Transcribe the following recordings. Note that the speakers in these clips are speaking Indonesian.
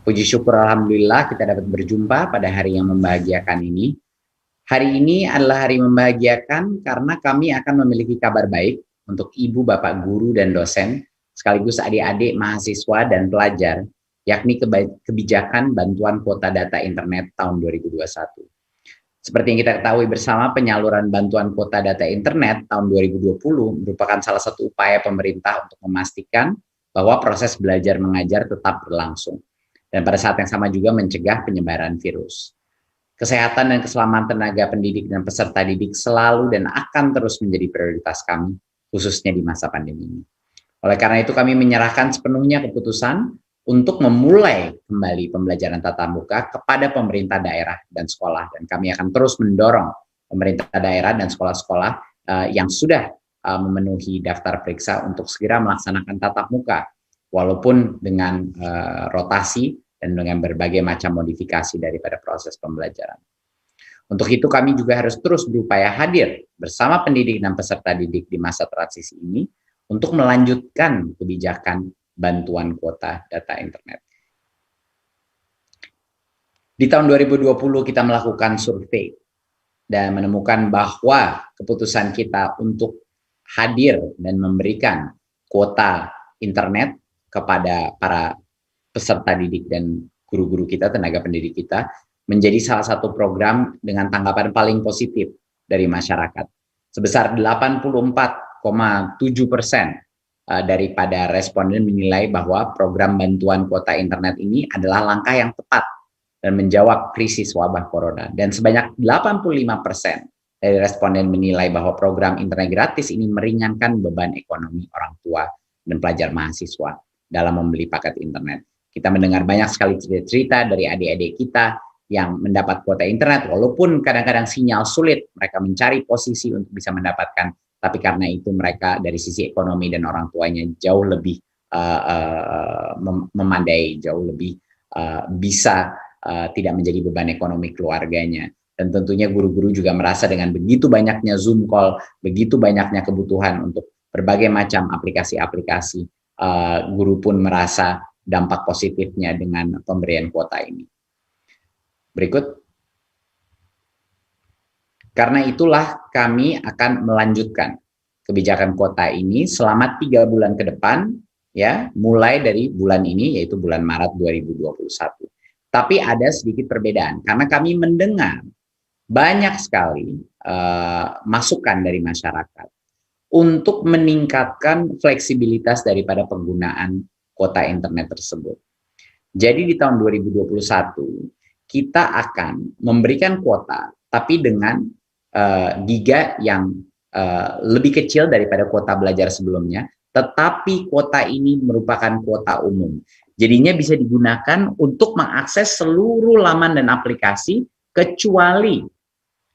Puji syukur Alhamdulillah kita dapat berjumpa pada hari yang membahagiakan ini. Hari ini adalah hari membahagiakan karena kami akan memiliki kabar baik untuk ibu, bapak guru, dan dosen, sekaligus adik-adik, mahasiswa, dan pelajar, yakni kebijakan bantuan kuota data internet tahun 2021. Seperti yang kita ketahui bersama, penyaluran bantuan kuota data internet tahun 2020 merupakan salah satu upaya pemerintah untuk memastikan bahwa proses belajar mengajar tetap berlangsung. Dan pada saat yang sama juga mencegah penyebaran virus. Kesehatan dan keselamatan tenaga pendidik dan peserta didik selalu dan akan terus menjadi prioritas kami, khususnya di masa pandemi ini. Oleh karena itu kami menyerahkan sepenuhnya keputusan untuk memulai kembali pembelajaran tatap muka kepada pemerintah daerah dan sekolah. Dan kami akan terus mendorong pemerintah daerah dan sekolah-sekolah yang sudah memenuhi daftar periksa untuk segera melaksanakan tatap muka, walaupun dengan rotasi dan dengan berbagai macam modifikasi daripada proses pembelajaran. Untuk itu kami juga harus terus berupaya hadir bersama pendidik dan peserta didik di masa transisi ini untuk melanjutkan kebijakan bantuan kuota data internet. Di tahun 2020 kita melakukan survei dan menemukan bahwa keputusan kita untuk hadir dan memberikan kuota internet kepada para peserta didik dan guru-guru kita, tenaga pendidik kita, menjadi salah satu program dengan tanggapan paling positif dari masyarakat. Sebesar 84,7% daripada responden menilai bahwa program bantuan kuota internet ini adalah langkah yang tepat dan menjawab krisis wabah corona. Dan sebanyak 85% dari responden menilai bahwa program internet gratis ini meringankan beban ekonomi orang tua dan pelajar mahasiswa dalam membeli paket internet. Kita mendengar banyak sekali cerita dari adik-adik kita yang mendapat kuota internet, walaupun kadang-kadang sinyal sulit, mereka mencari posisi untuk bisa mendapatkan, tapi karena itu mereka dari sisi ekonomi dan orang tuanya jauh lebih memandai, jauh lebih bisa tidak menjadi beban ekonomi keluarganya. Dan tentunya guru-guru juga merasa dengan begitu banyaknya Zoom call, begitu banyaknya kebutuhan untuk berbagai macam aplikasi-aplikasi, guru pun merasa dampak positifnya dengan pemberian kuota ini. Berikut. Karena itulah kami akan melanjutkan kebijakan kuota ini selama 3 bulan ke depan, ya, mulai dari bulan ini, yaitu bulan Maret 2021. Tapi ada sedikit perbedaan, karena kami mendengar banyak sekali masukan dari masyarakat untuk meningkatkan fleksibilitas daripada penggunaan kuota internet tersebut. Jadi di tahun 2021 kita akan memberikan kuota tapi dengan giga yang lebih kecil daripada kuota belajar sebelumnya, tetapi kuota ini merupakan kuota umum. Jadinya bisa digunakan untuk mengakses seluruh laman dan aplikasi kecuali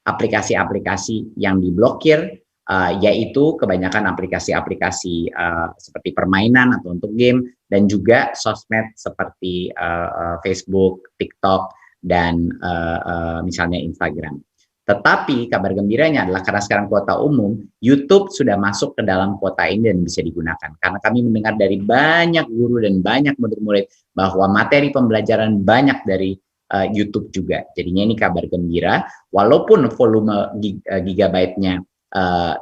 aplikasi-aplikasi yang diblokir, yaitu kebanyakan aplikasi-aplikasi seperti permainan atau untuk game, dan juga sosmed seperti Facebook, TikTok, dan misalnya Instagram. Tetapi kabar gembiranya adalah karena sekarang kuota umum, YouTube sudah masuk ke dalam kuota ini dan bisa digunakan. Karena kami mendengar dari banyak guru dan banyak murid-murid bahwa materi pembelajaran banyak dari YouTube juga. Jadinya ini kabar gembira, walaupun volume gigabyte-nya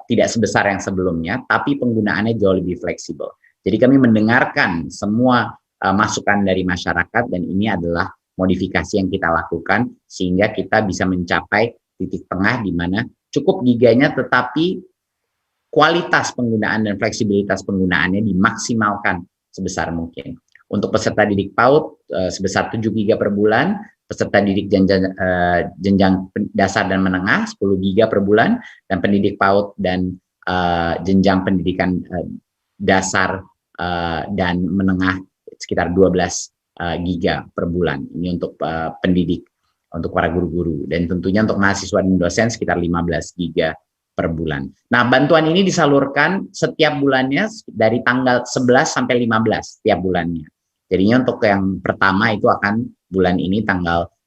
tidak sebesar yang sebelumnya, tapi penggunaannya jauh lebih fleksibel. Jadi kami mendengarkan semua masukan dari masyarakat dan ini adalah modifikasi yang kita lakukan sehingga kita bisa mencapai titik tengah di mana cukup giganya tetapi kualitas penggunaan dan fleksibilitas penggunaannya dimaksimalkan sebesar mungkin. Untuk peserta didik PAUD sebesar 7 giga per bulan, peserta didik jenjang dasar dan menengah 10 giga per bulan, dan pendidik PAUD dan jenjang pendidikan dasar dan menengah sekitar 12 giga per bulan. Ini untuk pendidik, untuk para guru-guru, dan tentunya untuk mahasiswa dan dosen sekitar 15 giga per bulan. Nah, bantuan ini disalurkan setiap bulannya dari tanggal 11 sampai 15 setiap bulannya. Jadinya untuk yang pertama itu akan bulan ini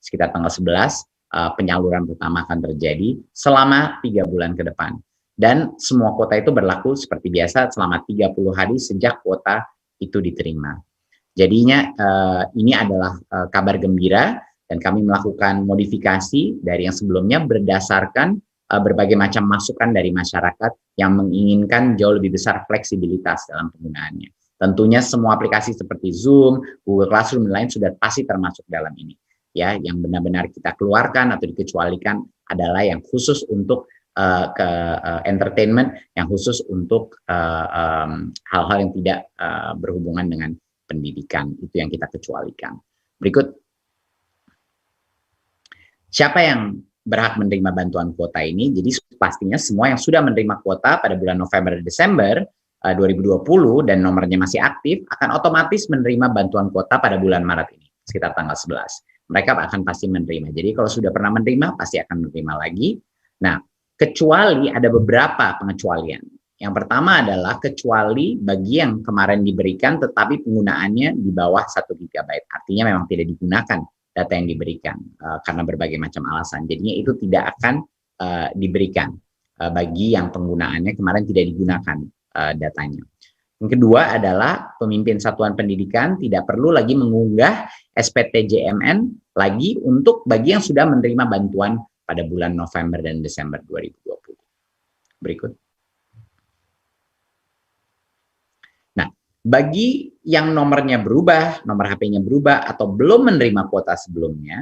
sekitar tanggal 11, penyaluran pertama akan terjadi selama 3 bulan ke depan. Dan semua kuota itu berlaku seperti biasa selama 30 hari sejak kuota itu diterima. Jadinya ini adalah kabar gembira dan kami melakukan modifikasi dari yang sebelumnya berdasarkan berbagai macam masukan dari masyarakat yang menginginkan jauh lebih besar fleksibilitas dalam penggunaannya. Tentunya semua aplikasi seperti Zoom, Google Classroom, dan lain sudah pasti termasuk dalam ini. Ya, yang benar-benar kita keluarkan atau dikecualikan adalah yang khusus untuk entertainment, yang khusus untuk hal-hal yang tidak berhubungan dengan pendidikan. Itu yang kita kecualikan. Berikut. Siapa yang berhak menerima bantuan kuota ini? Jadi pastinya semua yang sudah menerima kuota pada bulan November dan Desember 2020 dan nomornya masih aktif akan otomatis menerima bantuan kuota pada bulan Maret ini, sekitar tanggal 11. Mereka akan pasti menerima. Jadi kalau sudah pernah menerima, pasti akan menerima lagi. Nah, kecuali ada beberapa pengecualian. Yang pertama adalah kecuali bagi yang kemarin diberikan tetapi penggunaannya di bawah 1 GB. Artinya memang tidak digunakan data yang diberikan karena berbagai macam alasan. Jadinya itu tidak akan diberikan bagi yang penggunaannya kemarin tidak digunakan datanya. Yang kedua adalah pemimpin satuan pendidikan tidak perlu lagi mengunggah SPTJMN lagi untuk bagi yang sudah menerima bantuan pada bulan November dan Desember 2020. Berikut. Bagi yang nomornya berubah, nomor HP-nya berubah, atau belum menerima kuota sebelumnya,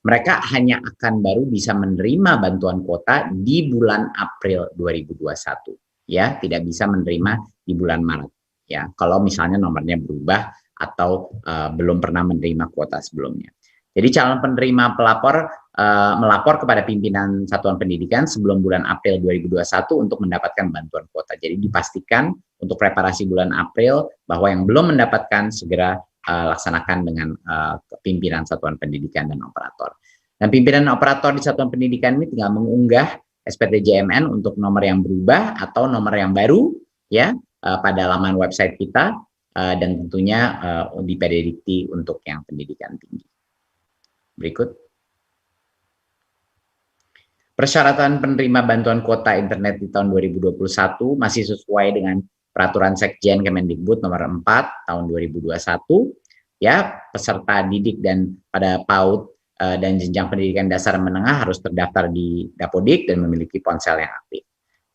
mereka hanya akan baru bisa menerima bantuan kuota di bulan April 2021. Ya, tidak bisa menerima di bulan Maret. Ya, kalau misalnya nomornya berubah atau belum pernah menerima kuota sebelumnya. Jadi calon penerima pelapor melapor kepada pimpinan satuan pendidikan sebelum bulan April 2021 untuk mendapatkan bantuan kuota. Jadi dipastikan untuk preparasi bulan April bahwa yang belum mendapatkan segera laksanakan dengan pimpinan satuan pendidikan dan operator. Dan pimpinan operator di satuan pendidikan ini tinggal mengunggah SPTJMN untuk nomor yang berubah atau nomor yang baru ya pada laman website kita dan tentunya di PD Dikti untuk yang pendidikan tinggi. Berikut. Persyaratan penerima bantuan kuota internet di tahun 2021 masih sesuai dengan Peraturan Sekjen Kemendikbud nomor 4 tahun 2021. Ya, peserta didik dan pada PAUD dan jenjang pendidikan dasar menengah harus terdaftar di Dapodik dan memiliki ponsel yang aktif.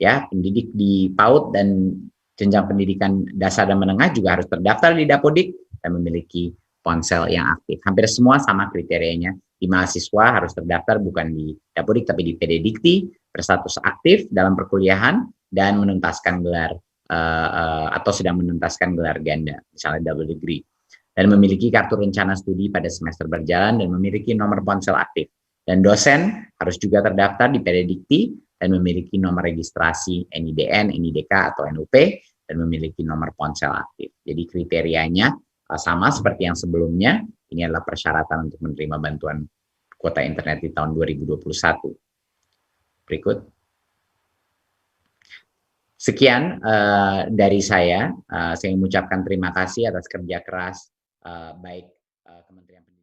Ya, pendidik di PAUD dan jenjang pendidikan dasar dan menengah juga harus terdaftar di Dapodik dan memiliki ponsel yang aktif. Hampir semua sama kriterianya. Di mahasiswa harus terdaftar bukan di Dapodik tapi di PD Dikti, berstatus aktif dalam perkuliahan dan menuntaskan gelar atau sedang menuntaskan gelar ganda, misalnya double degree, dan memiliki kartu rencana studi pada semester berjalan dan memiliki nomor ponsel aktif. Dan dosen harus juga terdaftar di PD Dikti dan memiliki nomor registrasi NIDN, NIDK atau NUP dan memiliki nomor ponsel aktif. Jadi kriterianya sama seperti yang sebelumnya. Ini adalah persyaratan untuk menerima bantuan kuota internet di tahun 2021. Berikut. Sekian dari saya. Saya mengucapkan terima kasih atas kerja keras baik Kementerian Pendidikan